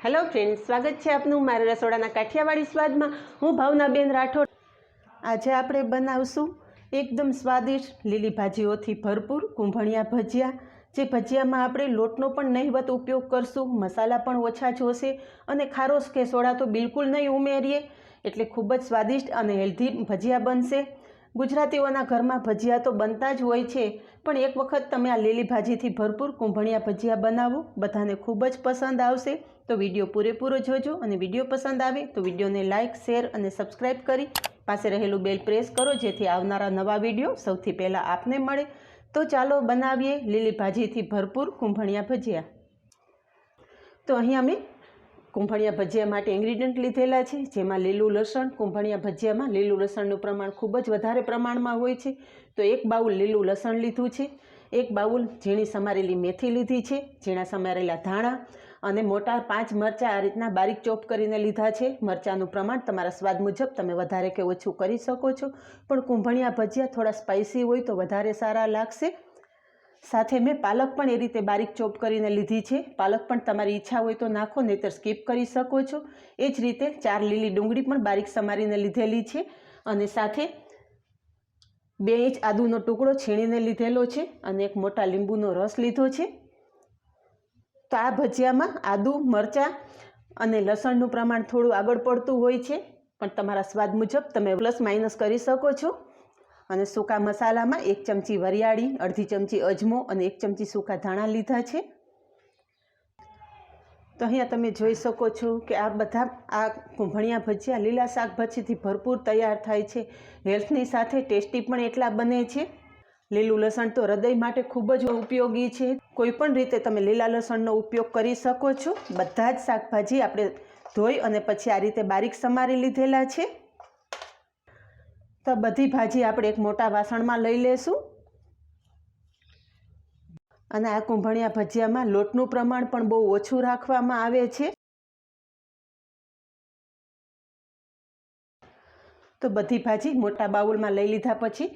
Hello friends, स्वागत है आपनु मारा रसोड़ाना काठियावाड़ी स्वाद में। हूँ भावनाबेन राठोड। आज आपणे बनावशुं एकदम स्वादिष्ट लीली भाजीओथी भरपूर कूंभणिया भजिया। जे भजिया में आपणे लोटनो पण नहीवत उपयोग करशुं, मसाला पण ओछा जोशे अने खारो के सोडा तो बिल्कुल नहीं उमेरीए, एटले खूब ज स्वादिष्ट अने हेल्धी भजिया बनशे। गुजरातीओना घरमां भजिया तो बनता ज होय छे, पण एक वखत तमे आ लीली भाजीथी भरपूर कूंभणिया भजिया बनावो, बधाने खूब ज पसंद आवशे। तो विडियो पूरेपूरो जोजो अने विडियो पसंद आवे तो विडियो ने लाइक, शेर अने सब्सक्राइब करी पासे रहेलू बेल प्रेस करो, जेथी आवनारा नवा विडियो सौथी पहला आपने मळे। तो चालो बनावीए लीली भाजीथी भरपूर कूंभणिया भजिया। तो अहीं अमे कूंभणिया भजिया माटे इंग्रीडियंट लीधेला छे, जेमां लीलू लसण। कूंभणिया भजियामां लीलू लसणनुं प्रमाण खूब ज वधारे प्रमाणमां होय छे। तो एक बाउल लीलू लसण लीधुं छे, एक बाउल झीणी समारेली मेथी लीधी छे, झीणा समारेला धाणा अने मोटा 5 मरचा आ रीतना बारीक चॉप करीने लीधा छे। मरचानुं प्रमाण तमारा स्वाद मुजब तमे वधारे के ओछुं करी शको छो, पण कूंभणिया भजिया थोड़ा स्पाइसी होय तो वधारे सारा लागशे। साथे में पालक पण ए रीते बारीक चॉप करीने लीधी छे। पालक पण तमारी इच्छा होय तो नाखो, नहीतर स्कीप करी शको छो। ए ज रीते 4 लीली डूंगળી पण बारीक समारीने लीधेली छे अने साथे 2 इंच आदुनो टुकड़ो छीणीने लीधेलो छे अने एक मोटा લીંબુનો रस लीधो छे। तो आ भजियामां आदू, मरचा अने लसणनुं प्रमाण थोड़ुं आगळ पड़तुं होय छे, पण तमारा स्वाद मुजब तमे प्लस माइनस करी शको छो। अने सूका मसालामां 1 चमची वरियाળી, अर्धी चमची अजमो अने 1 चमची सूका धाणा लीधा छे। तो अहींया तमे जोई शको छो कि आ बधा आ कूंभणिया भजिया लीला शाकभाजीथी भरपूर तैयार थाय छे। हेल्थनी साथे टेस्टी पण एटला बने छे। લીલું લસણ તો હૃદય માટે ખૂબ જ ઉપયોગી છે। કોઈપણ રીતે તમે લીલા લસણનો ઉપયોગ કરી શકો છો। બધા જ શાકભાજી આપણે ધોઈ અને પછી આ રીતે બારીક સમારી લીધેલા છે। તો બધી ભાજી આપણે એક મોટા વાસણમાં લઈ લેશું અને આ કૂંભણિયા ભજીયામાં લોટનું પ્રમાણ પણ બહુ ઓછું રાખવામાં આવે છે। તો બધી ભાજી મોટા બાઉલમાં લઈ લીધા પછી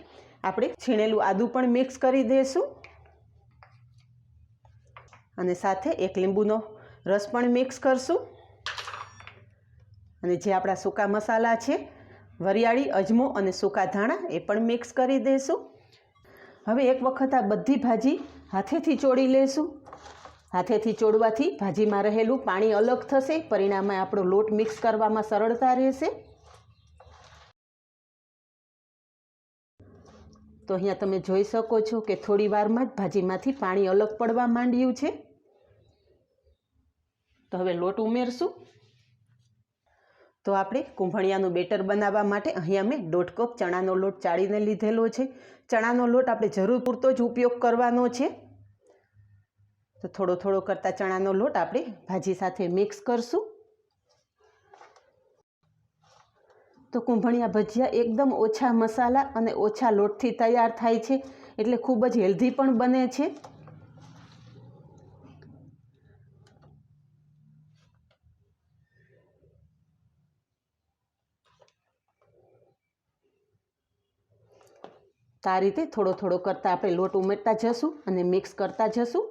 આપણે છીણેલું આદુ પણ મિક્સ કરી દઈશું અને સાથે એક લીંબુનો રસ પણ મિક્સ કરશું અને જે આપણા સૂકા મસાલા છે વરિયાળી, અજમો અને સૂકા ધાણા એ પણ મિક્સ કરી દઈશું। હવે એક વખત આ બધી ભાજી હાથેથી ચોળી લેશું। હાથેથી ચોળવાથી ભાજીમાં રહેલું પાણી અલગ થશે, પરિણામે આપણો લોટ મિક્સ કરવામાં સરળતા રહેશે। तो अहींया तमे जोई शको छो कि थोड़ी वारमां ज भाजीमांथी पाणी अलग पड़वा मांड्युं छे। तो हवे लोट उमेरशुं। तो आपणे कूंभणियानुं बेटर बनाववा माटे अहीं अमे 1.5 कप चणानो लोट चाळीने लीधेलो छे। चणानो लोट आपणे जरूर पूरतो ज उपयोग करवानो छे। तो थोड़ो थोड़ो करता चणानो लोट आपणे भाजी साथे मिक्स करशुं। तो कूंभणिया भजिया एकदम ओछा मसाला अने ओछा लोटथी तैयार थाय छे, एटले खूब ज हेल्धी पण बने छे। तो आ रीते थोड़ो थोड़ो करता आपणे लोट उमेरता जशुं अने मिक्स करता जशुं।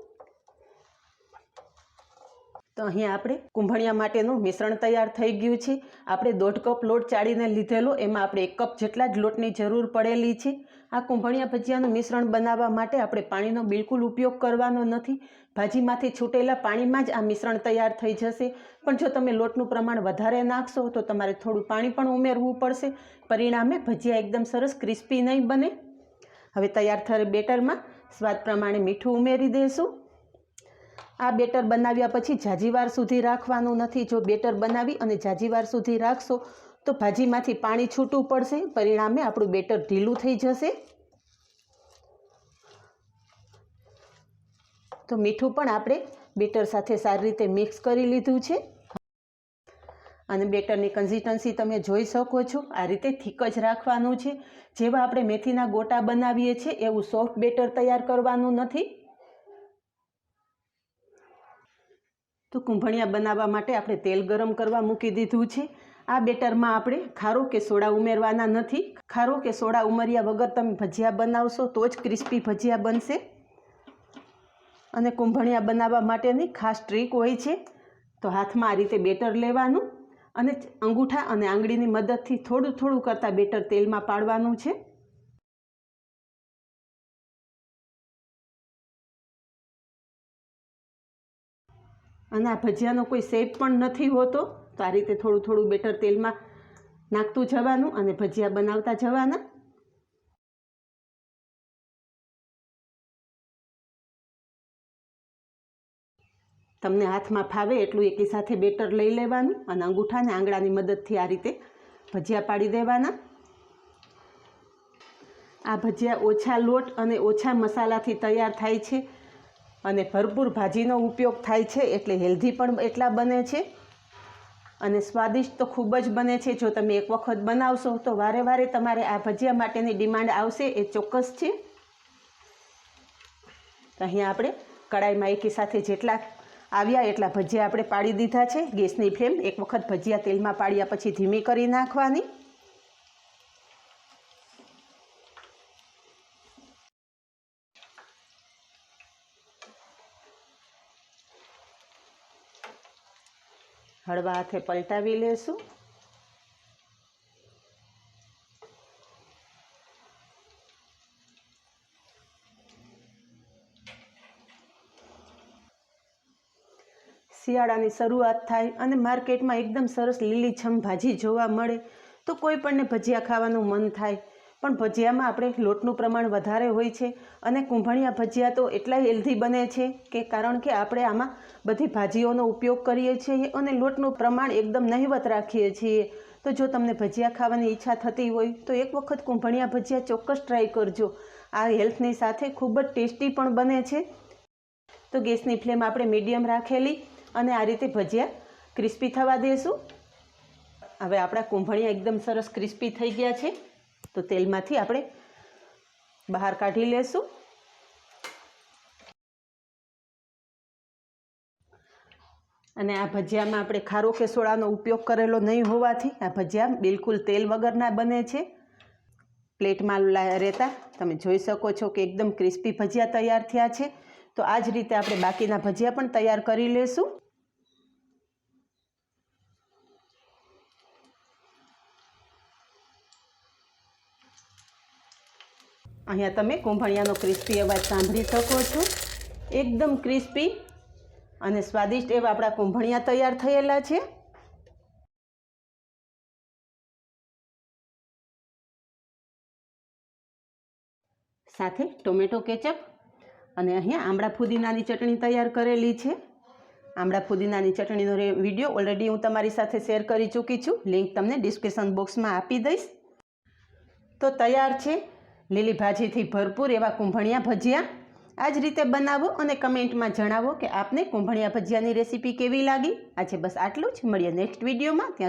तो अहीं आपणे कूंभणिया माटेनुं मिश्रण तैयार थई गयुं छे। आपणे 1.5 कप लोट चाळीने लीधेलो, एमां आपणे 1 कप जेटला ज लोटनी जरूर पड़ेली छे। आ कूंभणिया भजियानुं मिश्रण बनाववा माटे आपणे पाणीनो बिल्कुल उपयोग करवानो नथी। भाजीमांथी छूटेला पाणीमां ज आ मिश्रण तैयार थई जशे, पण जो तमे लोटनुं प्रमाण वधारे नाखशो तो तमारे थोडुं पाणी पण उमेरवुं पड़शे, परिणामे भजिया एकदम सरस क्रिस्पी नहीं बने। हवे तैयार थयेल बेटरमां स्वाद प्रमाणे मीठुं उमेरी देशुं। आ बेटर बनाव्या पछी जाजीवार सुधी राखवानुं नथी। जो बेटर बनावी अने जाजीवार सुधी राखशो तो भाजीमांथी पाणी छूटुं पड़शे, परिणामे आपणुं बेटर ढीलुं थई जशे। तो मीठुं पण आपणे बेटर साथे सारी रीते मिक्स करी लीधुं छे अने बेटरनी कन्सिस्टन्सी तमे जोई शको छो। आ रीते थीक ज राखवानुं छे। जेवा आपणे मेथीना गोटा बनावीए छे एवुं सॉफ्ट बेटर तैयार करवानुं नथी। तो कूंभणिया बनाववा माटे आपणे तेल गरम करवा मूकी दीधुं छे। आ बेटरमां आपणे खारो के सोडा उमेरवाना नथी। खारो के सोडा उमर्या वगर तमे भजिया बनावशो तो ज क्रिस्पी भजिया बनशे। अने कूंभणिया बनाववा माटेनी खास ट्रीक होय छे। તો હાથમાં આ રીતે બેટર લેવાનું અને અંગૂઠા અને આંગળીની મદદથી થોડું થોડું કરતાં બેટર તેલમાં પાડવાનું છે. અને આ ભજીયાનો કોઈ શેપ પણ નથી હોતો, તો આ રીતે થોડું થોડું બેટર તેલમાં નાખતું જવાનું અને ભજીયા બનાવતા જવાના. તમને હાથમાં ફાવે એટલું એકી સાથે બેટર લઈ લેવાનું અને અંગૂઠા અને આંગળાની મદદથી આ રીતે ભજીયા પાડી દેવાના. આ ભજીયા ઓછા લોટ અને ઓછા મસાલાથી તૈયાર થાય છે અને ભરપૂર ભાજીનો ઉપયોગ થાય છે, એટલે હેલ્ધી પણ એટલા બને છે અને સ્વાદિષ્ટ તો ખૂબ જ બને છે. જો તમે એક વખત બનાવશો તો વારે વારે તમારે આ ભજીયા માટેની ડિમાન્ડ આવશે, એ ચોક્કસ છે. અહીંયા આપણે કડાઈમાં એકી સાથે જેટલા આવ્યા એટલા ભજીયા આપણે પાડી દીધા છે. ગેસની ફ્લેમ એક વખત ભજીયા તેલમાં પાડ્યા પછી ધીમી કરી નાખવાની. હળવા હાથે પલટાવી લેશું. શિયાળાની શરૂઆત થાય અને માર્કેટમાં એકદમ સરસ લીલીછમ ભાજી જોવા મળે તો કોઈ પણને ભજીયા ખાવાનું મન થાય. પણ ભજીયામાં આપણે લોટનું પ્રમાણ વધારે હોય છે અને કુંભણિયા ભજીયા તો એટલા હેલ્ધી બને છે કે કારણ કે આપણે આમાં બધી ભાજીઓનો ઉપયોગ કરીએ છીએ અને લોટનું પ્રમાણ એકદમ નહિવત રાખીએ છીએ. તો જો તમને ભજીયા ખાવાની ઈચ્છા થતી હોય તો એક વખત કુંભણિયા ભજીયા ચોક્કસ ટ્રાય કરજો. આ હેલ્થની સાથે ખૂબ જ ટેસ્ટી પણ બને છે. તો ગેસની ફ્લેમ આપણે મીડિયમ રાખેલી અને આ રીતે ભજીયા ક્રિસ્પી થવા દેશું. હવે આપણા કુંભણિયા એકદમ સરસ ક્રિસ્પી થઈ ગયા છે, તો તેલમાંથી આપણે બહાર કાઢી લેશું. અને આ ભજીયામાં આપણે ખારો કે સોડાનો ઉપયોગ કરેલો નહીં હોવાથી આ ભજીયા બિલકુલ તેલ વગરના બને છે. પ્લેટમાં રહેતા તમે જોઈ શકો છો કે એકદમ ક્રિસ્પી ભજીયા તૈયાર થયા છે. તો આ જ રીતે આપણે બાકીના ભજીયા પણ તૈયાર કરી લેશું. અહીંયા તમે કુંભણિયાનો ક્રિસ્પી અવાજ સાંભળી શકો છો. એકદમ ક્રિસ્પી અને સ્વાદિષ્ટ એવા આપણા કુંભણિયા તૈયાર થયેલા છે. સાથે ટોમેટો કેચઅપ અને અહીંયા આમળા ફુદીનાની ચટણી તૈયાર કરેલી છે. આમળા ફુદીનાની ચટણીનો વિડીયો ઓલરેડી હું તમારી સાથે શેર કરી ચૂકી છું. લિંક તમને ડિસ્ક્રિપ્શન બોક્સમાં આપી દઈશ. તો તૈયાર છે લીલી ભાજીથી ભરપૂર એવા કુંભણિયા ભજીયા. આ જ રીતે બનાવો અને કમેન્ટમાં જણાવો કે આપને કુંભણિયા ભજીયાની રેસીપી કેવી લાગી. આજે બસ આટલું જ. મળીએ નેક્સ્ટ વિડીયોમાં. ત્યાં